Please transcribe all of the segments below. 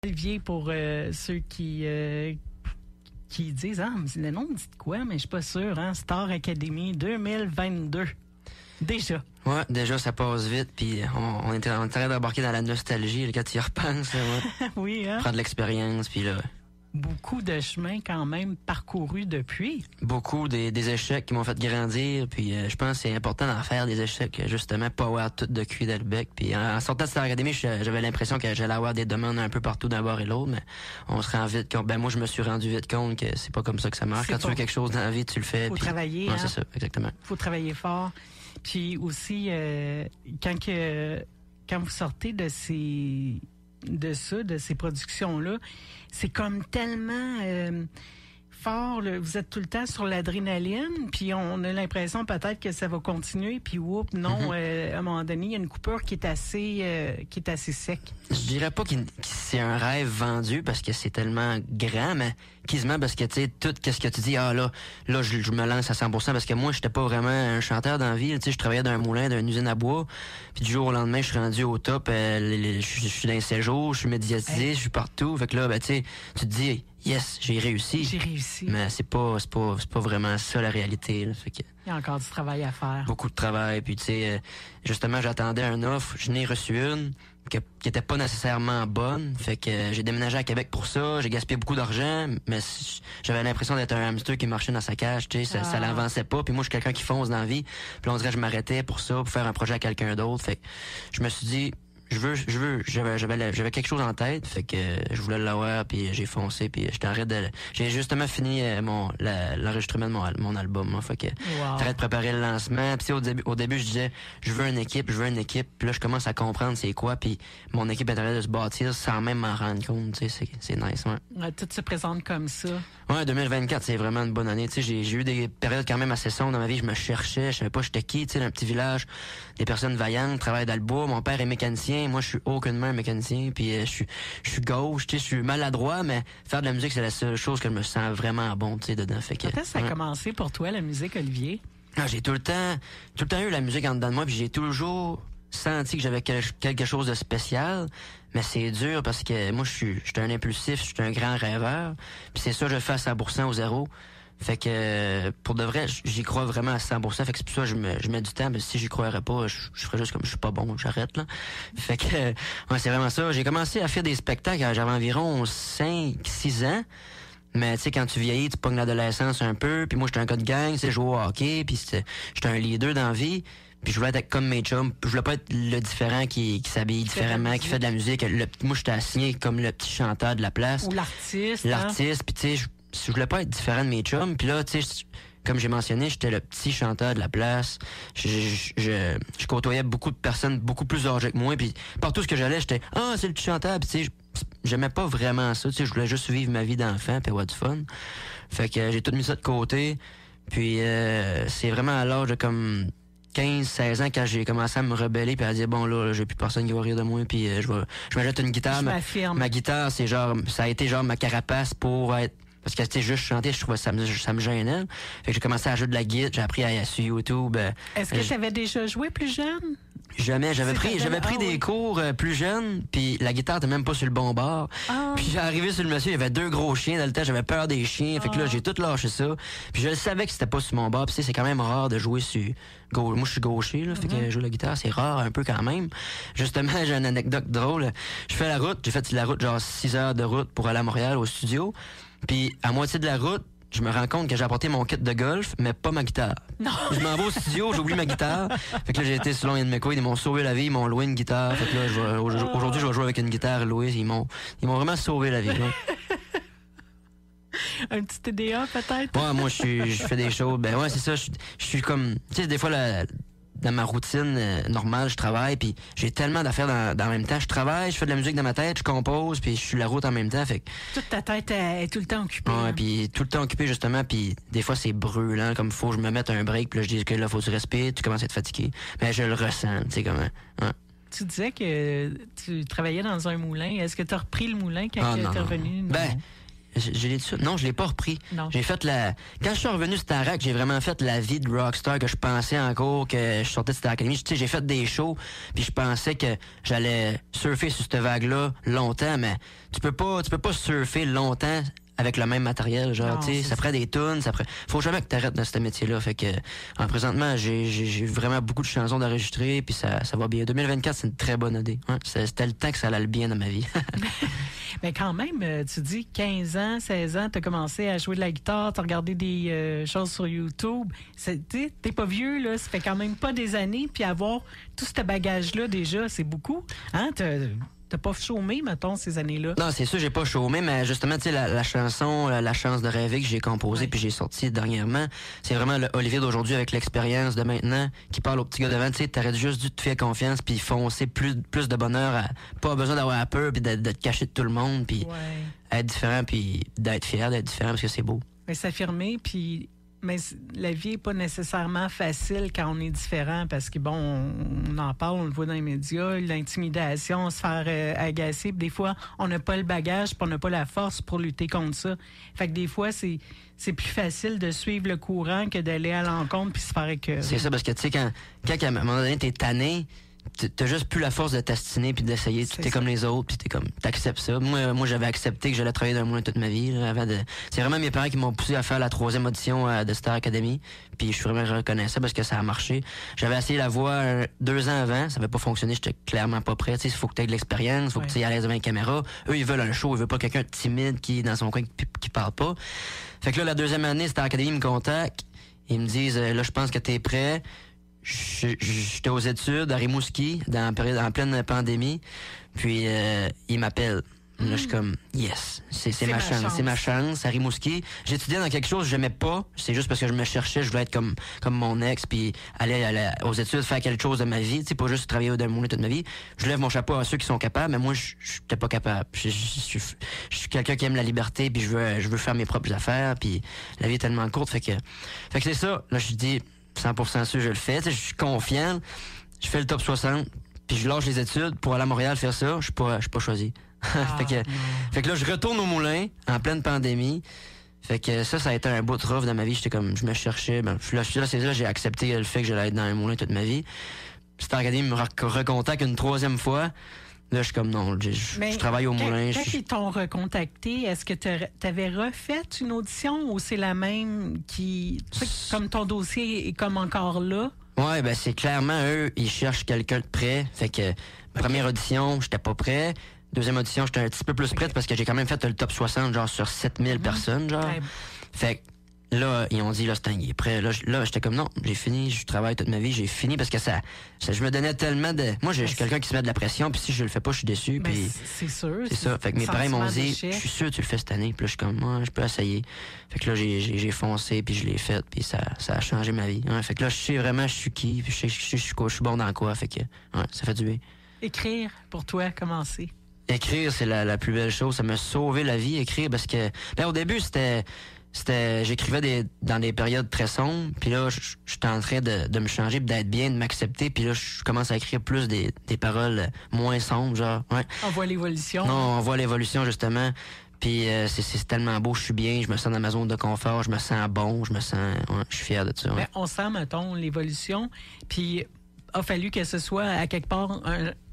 Olivier, pour ceux qui disent, le nom me dit de quoi, mais je suis pas sûr, Star Academy 2022. Déjà. Ouais, déjà, ça passe vite, puis on est en train d'embarquer dans la nostalgie, là, quand tu y repenses, là, ouais. Oui, Prendre de l'expérience, puis là... Beaucoup de chemin quand même parcouru depuis. Beaucoup des échecs qui m'ont fait grandir, puis je pense que c'est important d'en faire des échecs, justement, pas avoir tout de cuit dans le bec. Puis en sortant de Star Academy, j'avais l'impression que j'allais avoir des demandes un peu partout d'un bord et l'autre, mais on se rend vite compte. Ben moi, je me suis rendu vite compte que c'est pas comme ça que ça marche. Quand tu veux quelque chose dans la vie, tu le fais. Faut travailler. Ouais, c'est ça, exactement. Faut travailler fort. Puis aussi, quand vous sortez de ces productions-là, c'est comme tellement fort, là. Vous êtes tout le temps sur l'adrénaline, puis on a l'impression peut-être que ça va continuer, puis non, à un moment donné, il y a une coupure qui est assez sec. Je dirais pas que c'est un rêve vendu parce que c'est tellement grand, mais quasiment parce que tu sais tout qu'est-ce que tu dis, là je me lance à 100% parce que moi j'étais pas vraiment un chanteur dans la vie, tu sais, je travaillais dans un moulin, dans une usine à bois, puis du jour au lendemain je suis rendu au top, je suis dans les séjours, je suis médiatisé, je suis partout, fait que là tu sais tu te dis yes, j'ai réussi. Mais c'est pas vraiment ça la réalité, là, fait que il y a encore du travail à faire. Beaucoup de travail, puis tu sais justement j'attendais une offre, je n'ai reçu une qui était pas nécessairement bonne, fait que j'ai déménagé à Québec pour ça, j'ai gaspillé beaucoup d'argent, mais j'avais l'impression d'être un hamster qui marchait dans sa cage, tu sais, ça l'avançait pas, puis moi je suis quelqu'un qui fonce dans la vie, puis on dirait que je m'arrêtais pour ça, pour faire un projet à quelqu'un d'autre, fait que je me suis dit j'avais quelque chose en tête, fait que je voulais l'avoir, puis j'ai foncé, puis j'ai justement fini l'enregistrement de mon album, hein, fait que j'arrête de préparer le lancement, puis au début je disais je veux une équipe, puis là je commence à comprendre c'est quoi, puis mon équipe est en train de se bâtir sans même m'en rendre compte, tu sais, c'est nice, ouais. Tout se présente comme ça. Ouais, 2024, c'est vraiment une bonne année, tu sais, j'ai eu des périodes quand même assez sombres dans ma vie, je me cherchais, je savais pas j'étais qui, tu sais, dans un petit village, des personnes vaillantes, travaillent dans le bois, mon père est mécanicien. Moi, je suis aucunement un mécanicien, puis je suis gauche, tu sais, je suis maladroit, mais faire de la musique, c'est la seule chose que je me sens vraiment bon, tu sais, dedans. Fait que, quand ça a commencé pour toi, la musique, Olivier? J'ai tout le temps eu la musique en dedans de moi, puis j'ai toujours senti que j'avais quelque chose de spécial, mais c'est dur parce que moi, je suis un impulsif, je suis un grand rêveur, puis c'est ça, je fais à 100% au zéro. Fait que pour de vrai, j'y crois vraiment à 100%. Fait que c'est pour ça que je mets du temps. Mais si j'y croirais pas, je ferais juste comme je suis pas bon, j'arrête là. Fait que ouais, c'est vraiment ça. J'ai commencé à faire des spectacles quand j'avais environ 5-6 ans. Mais tu sais, quand tu vieillis, tu pognes l'adolescence un peu. Puis moi, j'étais un gars de gang, tu sais, je jouais au hockey. Puis j'étais un leader dans la vie. Puis je voulais être comme mes chums. Je voulais pas être le différent qui s'habille différemment, qui fait de la musique. Moi, j'étais assigné comme le petit chanteur de la place. Ou l'artiste. Puis tu sais, je voulais pas être différent de mes chums, puis là, tu sais, comme j'ai mentionné, j'étais le petit chanteur de la place. Je côtoyais beaucoup de personnes beaucoup plus âgées que moi, puis partout ce que j'allais, j'étais c'est le petit chanteur, puis tu sais, j'aimais pas vraiment ça, tu sais, je voulais juste vivre ma vie d'enfant, puis avoir du fun. Fait que j'ai tout mis ça de côté, puis c'est vraiment à l'âge de comme 15-16 ans quand j'ai commencé à me rebeller puis à dire bon là j'ai plus personne qui va rire de moi puis je m'achète une guitare. Ma guitare c'est genre ça a été genre ma carapace pour être parce que c'était juste chanter, je trouvais ça me gênait. Fait que j'ai commencé à jouer de la guitare, j'ai appris à sur YouTube. Est-ce que tu avais déjà joué plus jeune? Jamais, j'avais pris des cours plus jeunes, puis la guitare était même pas sur le bon bord. Puis j'ai arrivé sur le monsieur, il y avait 2 gros chiens dans le temps, j'avais peur des chiens, fait que là j'ai tout lâché ça. Puis je savais que c'était pas sur mon bord, puis c'est quand même rare de jouer sur moi je suis gaucher là, fait que jouer la guitare, c'est rare un peu quand même. Justement, j'ai une anecdote drôle. Je fais la route, j'ai fait la route genre 6 heures de route pour aller à Montréal au studio. Puis à moitié de la route, je me rends compte que j'ai apporté mon kit de golf, mais pas ma guitare. Non. Je m'en vais au studio, j'oublie ma guitare. Fait que là, j'ai été selon Ian McCoy, ils m'ont sauvé la vie, ils m'ont loué une guitare. Fait que là, aujourd'hui, je vais jouer avec une guitare louée. Ils m'ont vraiment sauvé la vie. Un petit TDA, peut-être? Ouais, moi, je fais des choses. Ben ouais, c'est ça. Je suis comme... Tu sais, des fois, dans ma routine normale, je travaille, puis j'ai tellement d'affaires dans le même temps. Je travaille, je fais de la musique dans ma tête, je compose, puis je suis la route en même temps. Fait que... Toute ta tête est tout le temps occupée. Ouais, puis tout le temps occupé, justement, puis des fois, c'est brûlant, comme faut que je me mette un break, puis là, je dis que là, faut que tu respires, tu commences à être fatigué. Mais je le ressens, tu sais, comment... Ouais. Tu disais que tu travaillais dans un moulin. Est-ce que tu as repris le moulin quand tu es revenu? Ben, J'ai dit ça? Non, je l'ai pas repris. Non. J'ai fait Quand je suis revenu de Starac, j'ai vraiment fait la vie de rockstar que je pensais encore que je sortais de Star Academy. Tu sais, j'ai fait des shows, puis je pensais que j'allais surfer sur cette vague-là longtemps, mais tu peux pas surfer longtemps avec le même matériel, genre, tu sais, ça prend des tunes, faut jamais que t'arrêtes dans ce métier-là, fait que, présentement, j'ai vraiment beaucoup de chansons d'enregistrer, puis ça va bien. 2024, c'est une très bonne année. Ouais, c'était le temps que ça allait bien dans ma vie. Mais quand même, tu dis 15 ans, 16 ans, t'as commencé à jouer de la guitare, t'as regardé des choses sur YouTube. T'es pas vieux, là, ça fait quand même pas des années, puis avoir tout ce bagage-là déjà, c'est beaucoup. Hein? T'as pas chômé, mettons, ces années-là? Non, c'est sûr, j'ai pas chômé, mais justement, tu sais, la chanson La chance de rêver que j'ai composée puis j'ai sorti dernièrement, c'est vraiment le Olivier d'aujourd'hui avec l'expérience de maintenant qui parle au petit gars devant. Tu sais, t'aurais juste dû te faire confiance puis foncer plus de bonheur. Pas besoin d'avoir peur puis de te cacher de tout le monde puis être différent puis d'être fier d'être différent parce que c'est beau. Mais s'affirmer puis... Mais la vie n'est pas nécessairement facile quand on est différent parce que, bon, on en parle, on le voit dans les médias, l'intimidation, se faire agacer. Puis des fois, on n'a pas le bagage puis on n'a pas la force pour lutter contre ça. Fait que des fois, c'est plus facile de suivre le courant que d'aller à l'encontre puis se faire écœurer. C'est ça, parce que, tu sais, quand à un moment donné, t'es tanné, t'as juste plus la force de t'astiner puis d'essayer. T'es comme les autres puis t'acceptes ça. Moi, j'avais accepté que j'allais travailler dans le moulin toute ma vie. Là, c'est vraiment mes parents qui m'ont poussé à faire la 3e audition de Star Academy. Puis je suis vraiment reconnaissant parce que ça a marché. J'avais essayé la voix 2 ans avant. Ça n'avait pas fonctionné. J'étais clairement pas prêt. Il faut que tu aies de l'expérience. Il faut que tu aies à l'aise devant une caméra. Eux, ils veulent un show. Ils veulent pas quelqu'un de timide qui est dans son coin qui parle pas. Fait que là, la 2e année, Star Academy me contacte. Ils me disent, là, je pense que t'es prêt. J'étais aux études à Rimouski, en pleine pandémie. Puis, il m'appelle. Là, je suis comme, yes, c'est ma chance. C'est ma chance à Rimouski. J'étudiais dans quelque chose que j'aimais pas. C'est juste parce que je me cherchais. Je voulais être comme mon ex, puis aller aux études, faire quelque chose de ma vie. Tu sais, pas juste travailler dans le monde toute ma vie. Je lève mon chapeau à ceux qui sont capables, mais moi, je n'étais pas capable. Je suis quelqu'un qui aime la liberté, puis je veux faire mes propres affaires, puis la vie est tellement courte. Fait que c'est ça. Là, je dis 100% sûr, je le fais. Tu sais, je suis confiant. Je fais le top 60, puis je lâche les études pour aller à Montréal faire ça. Je suis pas choisi. Fait que là, je retourne au moulin en pleine pandémie. Fait que ça a été un beau rough dans ma vie. J'étais comme, je me cherchais. Ben, là, j'ai accepté le fait que j'allais être dans un moulin toute ma vie. Star Academy me recontacte une 3e fois. Là, je suis comme, non, je travaille au moulin. Quand ils t'ont recontacté, est-ce que t'avais refait une audition ou c'est la même qui... Comme ton dossier est comme encore là? Ouais, ben c'est clairement, eux, ils cherchent quelqu'un de prêt. Fait que, première audition, j'étais pas prêt. 2e audition, j'étais un petit peu plus prête parce que j'ai quand même fait le top 60, genre, sur 7000 personnes, genre. Ouais. Fait que là, ils ont dit, là, Stan, il est prêt. Là, j'étais comme, non, j'ai fini, je travaille toute ma vie, j'ai fini parce que je me donnais tellement de... Moi, je suis quelqu'un qui se met de la pression, puis si je le fais pas, je suis déçu. Puis c'est sûr. C'est ça. Fait que mes parents m'ont dit, je suis sûr que tu le fais cette année. Puis là, je suis comme, moi, je peux essayer. Fait que là, j'ai foncé, puis je l'ai fait, puis ça a changé ma vie. Ouais, fait que là, je sais vraiment je suis qui, puis je suis bon dans quoi. Fait que, ouais, ça fait du bien. Écrire, pour toi, commencer. Écrire, c'est la plus belle chose. Ça m'a sauvé la vie, écrire, parce que au début, j'écrivais dans des périodes très sombres, puis là, j'étais en train de me changer, puis d'être bien, de m'accepter, puis là, je commence à écrire plus des paroles moins sombres, genre, ouais. On voit l'évolution. Non, on voit l'évolution, justement. Puis c'est tellement beau, je suis bien, je me sens dans ma zone de confort, je me sens bon, je suis fier de ça. Ouais. Mais on sent, mettons, l'évolution, puis a fallu que ce soit à quelque part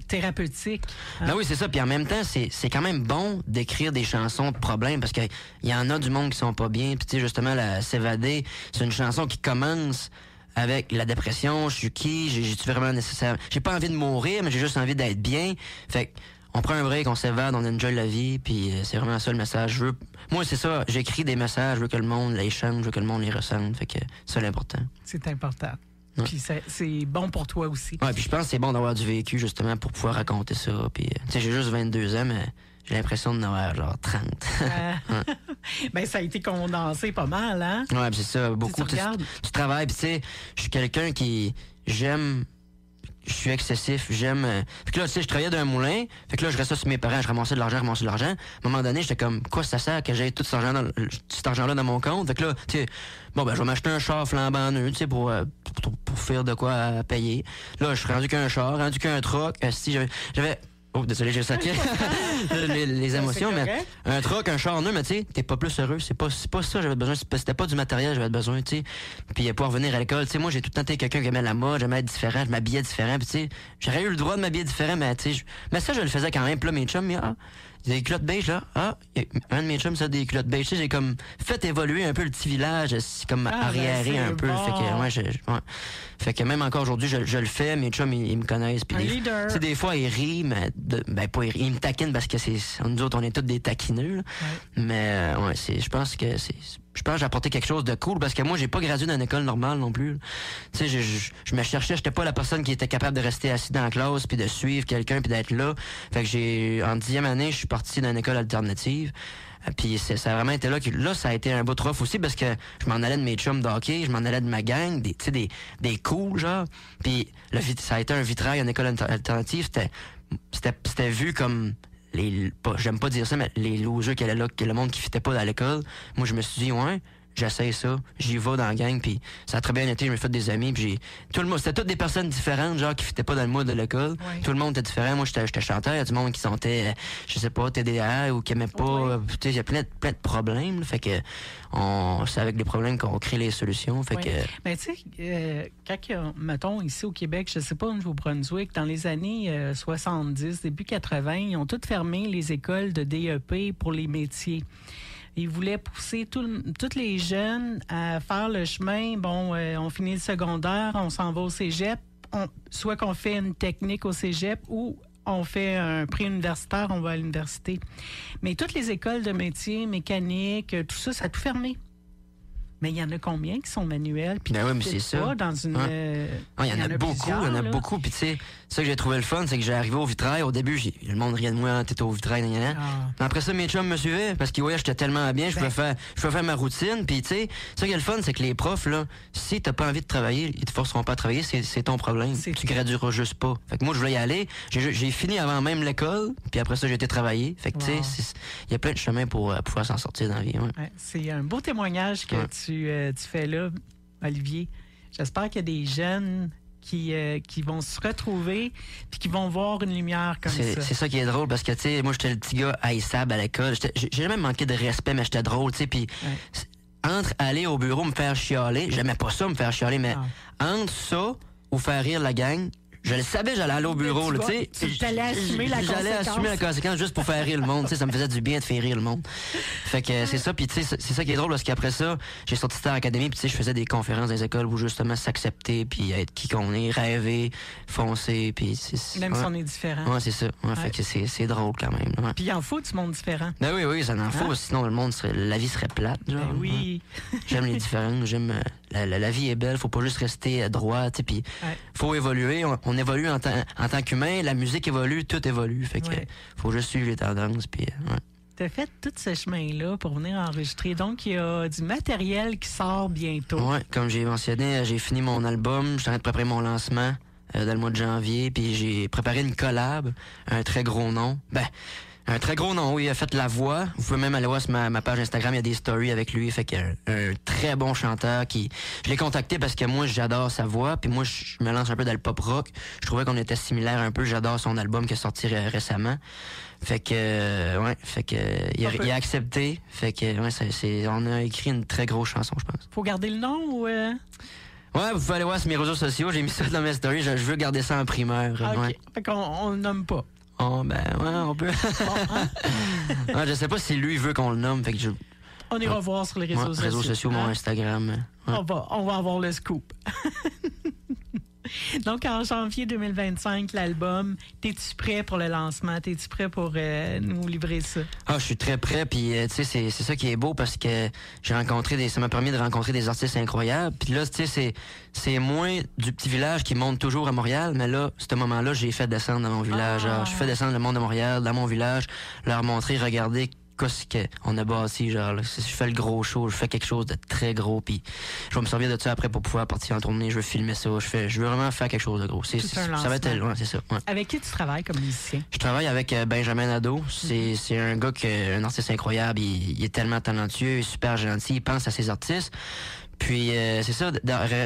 thérapeutique. Hein? Ben oui, c'est ça. Puis en même temps, c'est quand même bon d'écrire des chansons de problèmes parce qu'il y en a du monde qui sont pas bien. Puis tu sais, justement, S'évader, c'est une chanson qui commence avec la dépression. Je suis qui? J'ai-tu vraiment nécessaire? J'ai pas envie de mourir, mais j'ai juste envie d'être bien. Fait que on prend un break, on s'évade, on enjoy la vie, puis c'est vraiment ça le message. Moi, c'est ça, j'écris des messages, je veux que le monde les chante, je veux que le monde les ressente. Fait que c'est l'important. C'est important. Ouais. Puis c'est bon pour toi aussi. Ouais, puis je pense que c'est bon d'avoir du vécu, justement, pour pouvoir raconter ça. Puis, tu sais, j'ai juste 22 ans, mais j'ai l'impression d'en avoir genre 30. Ouais. Ben, ça a été condensé pas mal, hein? Ouais, puis c'est ça, beaucoup. Tu travailles, puis tu sais, je suis quelqu'un qui... Je suis excessif, j'aime... Fait que là, tu sais, je travaillais dans un moulin, fait que là, je restais sur mes parents, je ramassais de l'argent. À un moment donné, j'étais comme, quoi ça sert que j'ai tout cet argent-là dans mon compte? Fait que là, tu sais, bon, ben, je vais m'acheter un char flambant neuf, tu sais, pour faire de quoi à payer. Là, je suis rendu qu'un char, rendu qu'un truck. Si j'avais Oh, désolé, j'ai sacré les émotions, mais un truck, un char neuf, mais tu sais, t'es pas plus heureux. C'est pas ça j'avais besoin. C'était pas du matériel j'avais besoin, tu sais. Puis pour revenir à l'école, tu sais, moi, j'ai tout le temps été quelqu'un qui aimait la mode, j'aimais être différent, je m'habillais différent, puis tu sais, j'aurais eu le droit de m'habiller différent, mais tu sais, mais ça, je le faisais quand même. Puis là, mes chums, des culottes beige, là. Un de mes chums, ça, des culottes beige. Tu sais, j'ai comme fait évoluer un peu le petit village, c'est comme arriéré un peu. Bon. Fait que, fait que même encore aujourd'hui, je le fais. Mes chums, ils me connaissent. Puis tu sais, des fois, ils rient, mais pas ils rient. Ils me taquinent parce que nous autres, on est tous des taquineux, là. Ouais. Mais, je pense que j'ai apporté quelque chose de cool parce que moi, j'ai pas gradué d'une école normale non plus. Tu sais, je me cherchais, j'étais pas la personne qui était capable de rester assis dans la classe puis de suivre quelqu'un puis d'être là. Fait que en 10e année, je suis parti d'une école alternative. Puis ça a vraiment été là ça a été un beau rough aussi parce que je m'en allais de mes chums de hockey, je m'en allais de ma gang, des cools, genre. Puis ça a été un vitrail en école alternative, c'était vu comme j'aime pas dire ça, mais les losers qui allaient là, que le monde qui fitait pas dans l'école. Moi, je me suis dit, j'essaye ça, j'y vais dans la gang, puis ça a très bien été, je me suis fait des amis, puis tout le monde, c'était toutes des personnes différentes, genre, qui fitaient pas dans le mood de l'école. Oui. Tout le monde était différent. Moi, j'étais chanteur, il y a du monde qui sentait, je sais pas, TDA ou qui aimait pas, tu sais, il y a plein de problèmes, là, fait que c'est avec les problèmes qu'on crée les solutions, fait que... Mais tu sais, quand, mettons, ici au Québec, je sais pas, au Nouveau-Brunswick, dans les années 70, début 80, ils ont toutes fermé les écoles de DEP pour les métiers. Ils voulaient pousser tous les jeunes à faire le chemin. Bon, on finit le secondaire, on s'en va au cégep. Soit qu'on fait une technique au cégep ou on fait un pré-universitaire, on va à l'université. Mais toutes les écoles de métiers, mécanique, tout ça, ça a tout fermé. Mais il y en a combien qui sont manuels? Puis oui, mais c'est ça. Dans une, il y en a beaucoup. Puis tu sais, ça que j'ai trouvé le fun, c'est que j'ai arrivé au vitrail. Au début, le monde riait de moi, t'étais au vitrail, Après ça, mes chums me suivaient parce qu'ils voyaient j'étais tellement bien, je pouvais faire ma routine. Puis tu sais, ça qui est le fun, c'est que les profs, là, si t'as pas envie de travailler, ils te forceront pas à travailler, c'est ton problème. Tu gradueras juste pas. Fait que moi, je voulais y aller. J'ai fini avant même l'école, puis après ça, j'ai été travailler. Fait que tu sais, il y a plein de chemins pour pouvoir s'en sortir dans la vie. Ouais. C'est un beau témoignage que tu fais là, Olivier. J'espère qu'il y a des jeunes qui vont se retrouver puis qui vont voir une lumière comme ça. C'est ça qui est drôle parce que, tu sais, moi, j'étais le petit gars haïssable à l'école. J'ai jamais manqué de respect, mais j'étais drôle, tu sais, puis entre aller au bureau me faire chialer, j'aimais pas ça me faire chialer, mais entre ça ou faire rire la gang, je le savais, j'allais aller au bureau, tu sais. J'allais assumer la conséquence. J'allais assumer la conséquence juste pour faire rire le monde, tu sais, ça me faisait du bien de faire rire le monde. Fait que c'est ça, puis tu sais, c'est ça qui est drôle parce qu'après ça, j'ai sorti Star Academy, puis tu sais, je faisais des conférences dans les écoles où justement s'accepter, puis être qui qu'on est, rêver, foncer, puis même si on est différent. Ouais, c'est ça. Fait que c'est drôle quand même. Ouais. Puis il en faut du monde différent. Ben oui, ça en faut, sinon la vie serait plate. Genre, ben oui. J'aime les différents, j'aime la vie est belle, faut pas juste rester droit, tu sais, puis faut évoluer. On évolue en tant qu'humain, la musique évolue, tout évolue. Fait que faut juste suivre les tendances. Puis, tu as fait tout ce chemin-là pour venir enregistrer. Donc, il y a du matériel qui sort bientôt. Oui, comme j'ai mentionné, j'ai fini mon album. Je suis en train de préparer mon lancement dans le mois de janvier. Puis j'ai préparé une collab, un très gros nom. Un très gros nom, oui, il a fait la voix. Vous pouvez même aller voir sur ma page Instagram, il y a des stories avec lui. Fait qu'il y a un très bon chanteur je l'ai contacté parce que moi, j'adore sa voix. Puis moi, je me lance un peu dans le pop rock. Je trouvais qu'on était similaires un peu. J'adore son album qui est sorti récemment. Fait que, il a accepté. Fait que, on a écrit une très grosse chanson, je pense. Faut garder le nom ou... Ouais, vous pouvez aller voir sur mes réseaux sociaux. J'ai mis ça dans mes stories. Je veux garder ça en primeur. OK. Fait qu'on le nomme pas. Oh, on peut. Je sais pas si lui veut qu'on le nomme. Fait que on ira voir sur les réseaux sociaux. Mon Instagram. On va avoir le scoop. Donc, en janvier 2025, l'album, t'es-tu prêt pour le lancement? T'es-tu prêt pour nous livrer ça? Je suis très prêt, puis tu sais, c'est ça qui est beau parce que ça m'a permis de rencontrer des artistes incroyables. Puis là, tu sais, c'est moins du petit village qui monte toujours à Montréal, mais là, ce moment-là, j'ai fait descendre dans mon village. Je fais descendre le monde de Montréal, dans mon village, leur montrer, regardez qu'est-ce qu'on a bâti, genre, là. Je fais le gros show, je fais quelque chose de très gros, puis je vais me servir de ça après pour pouvoir partir en tournée, je veux filmer ça, je veux vraiment faire quelque chose de gros. Ça va être loin, c'est ça. Ouais. Avec qui tu travailles comme musicien? Je travaille avec Benjamin Nadeau. C'est un gars un artiste incroyable, il est tellement talentueux, super gentil, il pense à ses artistes. Puis c'est ça,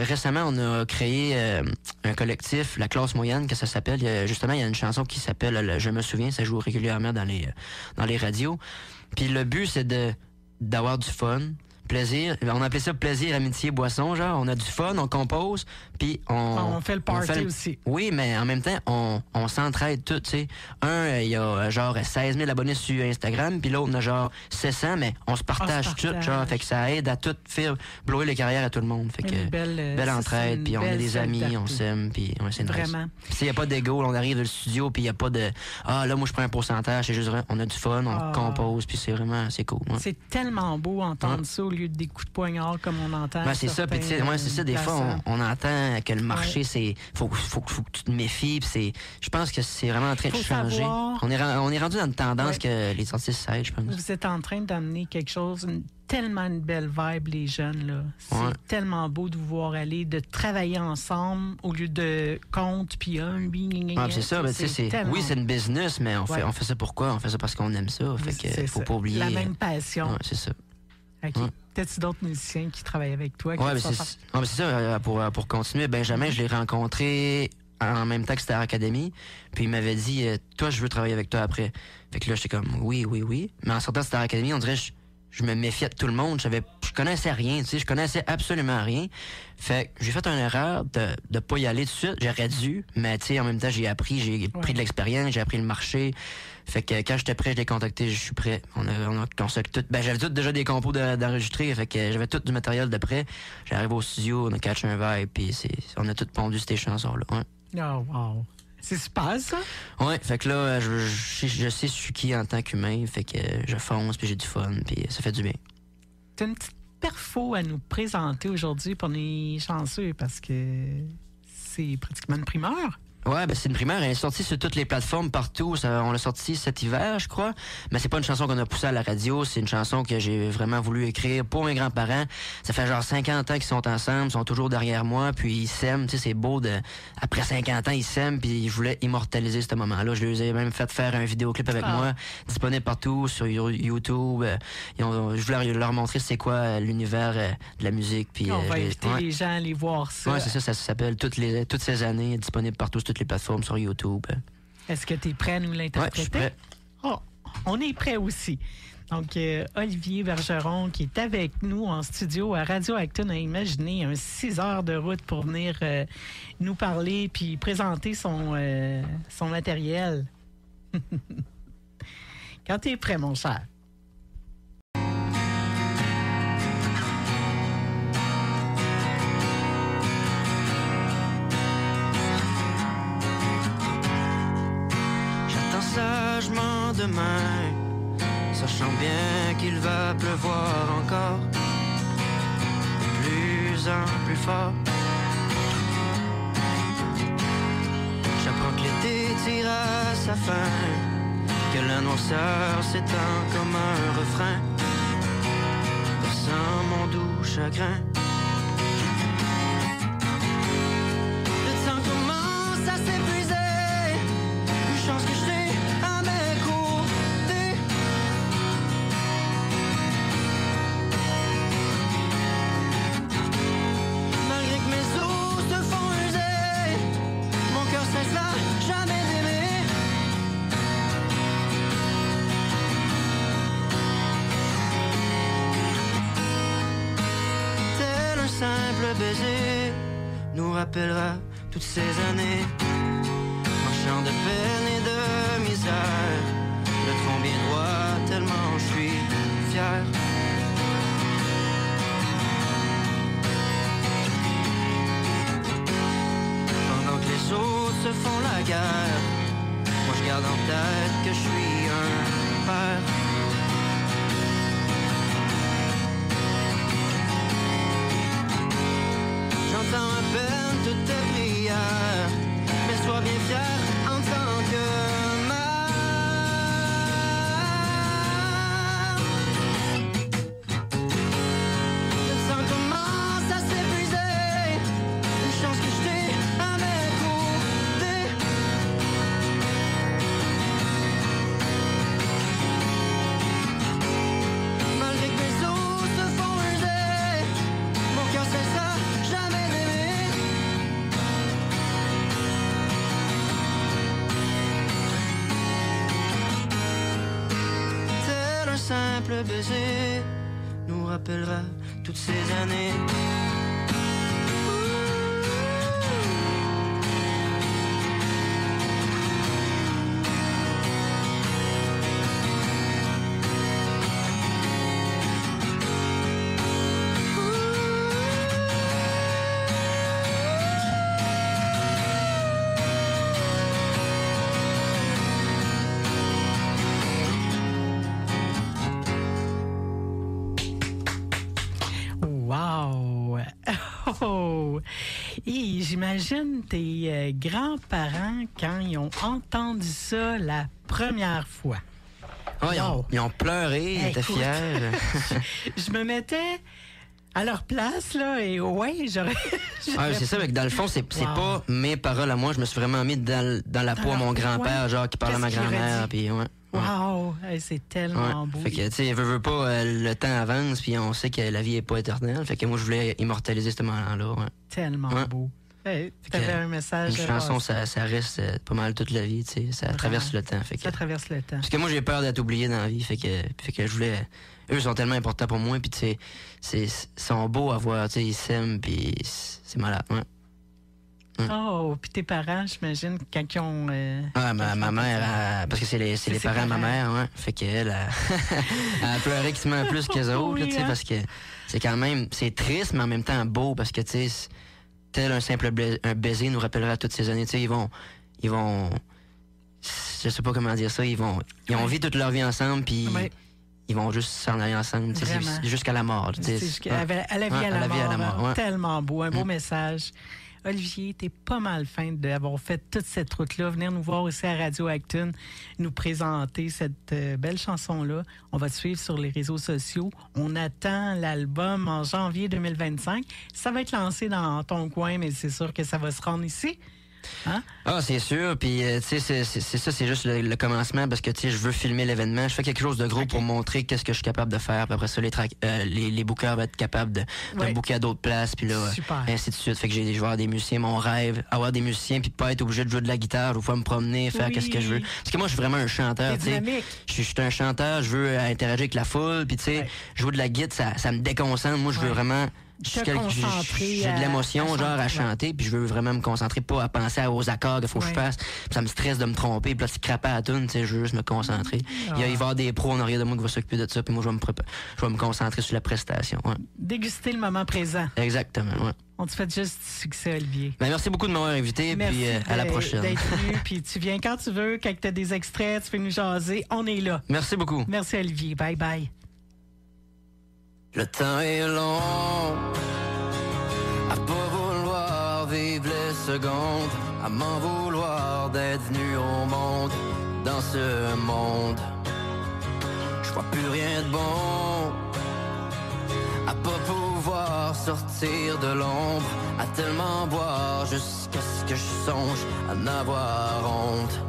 récemment, on a créé un collectif, la classe moyenne, que ça s'appelle. Justement, il y a une chanson qui s'appelle Je me souviens, ça joue régulièrement dans les radios. Puis le but, c'est d'avoir du fun, plaisir. On appelait ça plaisir, amitié, boisson, genre. On a du fun, on compose, puis on fait le party aussi. Oui, mais en même temps, on s'entraide tout, tu sais. Il y a genre 16 000 abonnés sur Instagram, puis l'autre, on a genre 700, mais on se partage tout, genre. Fait que ça aide à tout faire blower les carrières à tout le monde. Fait que belle entraide, puis on est des amis, on s'aime, puis c'est nice. Vraiment. Puis il n'y a pas d'ego, on arrive dans le studio, puis il n'y a pas de là, moi, je prends un pourcentage, c'est juste, on a du fun, on compose, puis c'est cool. Ouais. C'est tellement beau entendre ça au lieu des coups de poignard comme on entend. Ben, c'est ça, puis tu sais, c'est ça, des fois, on entend que le marché, c'est faut que tu te méfies, puis je pense que c'est vraiment en train de changer. On est rendu dans une tendance que les artistes s'aident, je pense. Vous êtes en train d'amener quelque chose, tellement une belle vibe, les jeunes, là. C'est tellement beau de vous voir aller, de travailler ensemble au lieu de compte, puis c'est ça, ben, oui, c'est une business, mais on fait ça pourquoi? On fait ça parce qu'on aime ça, fait que faut pas oublier. La même passion. Ouais, c'est ça. OK. Peut-être d'autres musiciens qui travaillent avec toi? C'est ça, pour continuer, Benjamin, je l'ai rencontré en même temps que Star Academy, puis il m'avait dit, toi, je veux travailler avec toi après. Fait que là, j'étais comme, oui. Mais en sortant de Star Academy, on dirait, je me méfiais de tout le monde. Je connaissais rien, tu sais, je connaissais absolument rien. Fait que j'ai fait une erreur de pas y aller tout de suite. J'aurais dû, mais tu sais, en même temps, j'ai pris de l'expérience, j'ai appris le marché. Fait que quand j'étais prêt, je l'ai contacté, je suis prêt. On s'est tout. J'avais tout déjà des compos d'enregistrer, fait que j'avais tout du matériel de prêt. J'arrive au studio, on a catché un vibe, puis on a tout pondu ces chansons-là. Ouais. Oh, wow. C'est super, ça? Ouais, fait que là, je sais je suis qui en tant qu'humain, fait que je fonce, puis j'ai du fun, puis ça fait du bien. T'as une petite perfo à nous présenter aujourd'hui pour les chanceux, parce que c'est pratiquement une primeur. Ouais, c'est une primaire. Elle est sortie sur toutes les plateformes partout. On l'a sortie cet hiver, je crois. Mais c'est pas une chanson qu'on a poussée à la radio. C'est une chanson que j'ai vraiment voulu écrire pour mes grands-parents. Ça fait genre 50 ans qu'ils sont ensemble, ils sont toujours derrière moi, puis ils s'aiment. Tu sais, c'est beau après 50 ans, ils s'aiment, puis je voulais immortaliser ce moment-là. Je les ai même fait faire un vidéoclip avec moi, disponible partout sur YouTube. Je voulais leur montrer c'est quoi l'univers de la musique. Puis on va inviter les gens à aller voir ça. Ouais, c'est ça s'appelle toutes ces années, disponible partout sur toutes les plateformes sur YouTube. Est-ce que tu es prêt à nous l'interpréter? Ouais, je suis prêt. Oh, on est prêt aussi. Donc, Olivier Bergeron, qui est avec nous en studio à Radio Acton, a imaginé 6 heures de route pour venir nous parler puis présenter son matériel. Quand tu es prêt, mon cher. Sagement demain, sachant bien qu'il va pleuvoir encore, de plus en plus fort. J'apprends que l'été tire à sa fin, que la noirceur s'étend comme un refrain, versant mon doux chagrin. Le temps commence à s'épuiser, une chance que j'ai à mes côtés. Malgré que mes os se font user, mon cœur cesse là jamais d'aimer. Tel un simple baiser nous rappellera toutes ces années, marchant de peine et de misère, le tronc bien droit tellement je suis fier. Pendant que les autres se font la guerre, moi je garde en tête que je suis un père. J'entends à peine toutes tes prières, mais sois bien fier en tant que mère. Le sang commence à s'épuiser, une chance que je t'ai à mes côtés. simple baiser nous rappellera toutes ces années. Wow! Oh! Et j'imagine tes grands-parents, quand ils ont entendu ça la première fois. Oh, ils ont pleuré, ils étaient Écoute, fiers. Je me mettais à leur place, là, et ouais, j'aurais... C'est ça, mais dans le fond, c'est pas mes paroles à moi. Je me suis vraiment mis dans la peau à mon grand-père, genre, qui parle à ma Qu'est-ce qu'il aurait grand-mère, dit? puis ouais. Wow! Hey, c'est tellement beau. Fait que, tu sais, veut pas, le temps avance, puis on sait que la vie est pas éternelle. Fait que moi, je voulais immortaliser ce moment-là, ouais. Tellement beau. Hey, t'avais un message. Une chanson, ça reste pas mal toute la vie, tu sais. Ça traverse le temps. Fait que, ça traverse le temps. parce que moi, j'ai peur d'être oublié dans la vie. Fait que je voulais... Eux sont tellement importants pour moi, puis tu sais, ils sont beaux à voir, tu sais, ils s'aiment, puis c'est malade, ouais. Oh, puis tes parents, j'imagine, quand ils ont... ma mère, parce que c'est les parents de ma mère, ouais. Fait qu'elle, elle a pleuré quasiment plus qu'eux autres, Oui, tu sais, parce que c'est quand même, c'est triste, mais en même temps beau, parce que, tu sais, tel un simple un baiser nous rappellera toutes ces années, tu sais, ils vont, je sais pas comment dire ça, ils ont vécu toute leur vie ensemble, puis ils vont juste s'en aller ensemble, tu sais, jusqu'à la mort, tu sais. À la vie à la mort. Ouais. Tellement beau, un beau message. Olivier, t'es pas mal fin d'avoir fait toute cette route-là, venir nous voir ici à Radio Acton, nous présenter cette belle chanson-là. On va te suivre sur les réseaux sociaux. On attend l'album en janvier 2025. Ça va être lancé dans ton coin, mais c'est sûr que ça va se rendre ici. Hein? Ah, c'est sûr. Puis, tu sais, c'est ça, c'est juste le commencement parce que, tu sais, je veux filmer l'événement. Je fais quelque chose de gros pour montrer qu'est-ce que je suis capable de faire. Puis après ça, les bookers vont être capables de booker à d'autres places. Puis là, ainsi de suite. Fait que je vais avoir des musiciens. Mon rêve, avoir des musiciens, puis pas être obligé de jouer de la guitare. Je vais pouvoir me promener, faire qu'est-ce que je veux. Parce que moi, je suis vraiment un chanteur. Tu sais, je suis un chanteur. Je veux interagir avec la foule. Puis, tu sais, jouer de la guitare, ça me déconcentre. Moi, je veux vraiment... J'ai de l'émotion, genre, à chanter, puis je veux vraiment me concentrer, pas à penser aux accords qu'il faut que je fasse. Puis ça me stresse de me tromper, puis là, c'est crapé à la toune, tu sais, je veux juste me concentrer. Il va y avoir des pros en arrière de moi qui vont s'occuper de ça, puis moi, je vais me concentrer sur la prestation. Ouais. Déguster le moment présent. Exactement, ouais. On te fait juste succès, Olivier. Ben, merci beaucoup de m'avoir invité, puis à la prochaine. D'être venu, puis tu viens quand tu veux, quand tu as des extraits, tu fais nous jaser, on est là. Merci beaucoup. Merci, Olivier. Bye bye. Le temps est long à pas vouloir vivre les secondes, à m'en vouloir d'être venu au monde. Dans ce monde, je vois plus rien de bon, à pas pouvoir sortir de l'ombre, à tellement boire jusqu'à ce que je songe à n'avoir honte.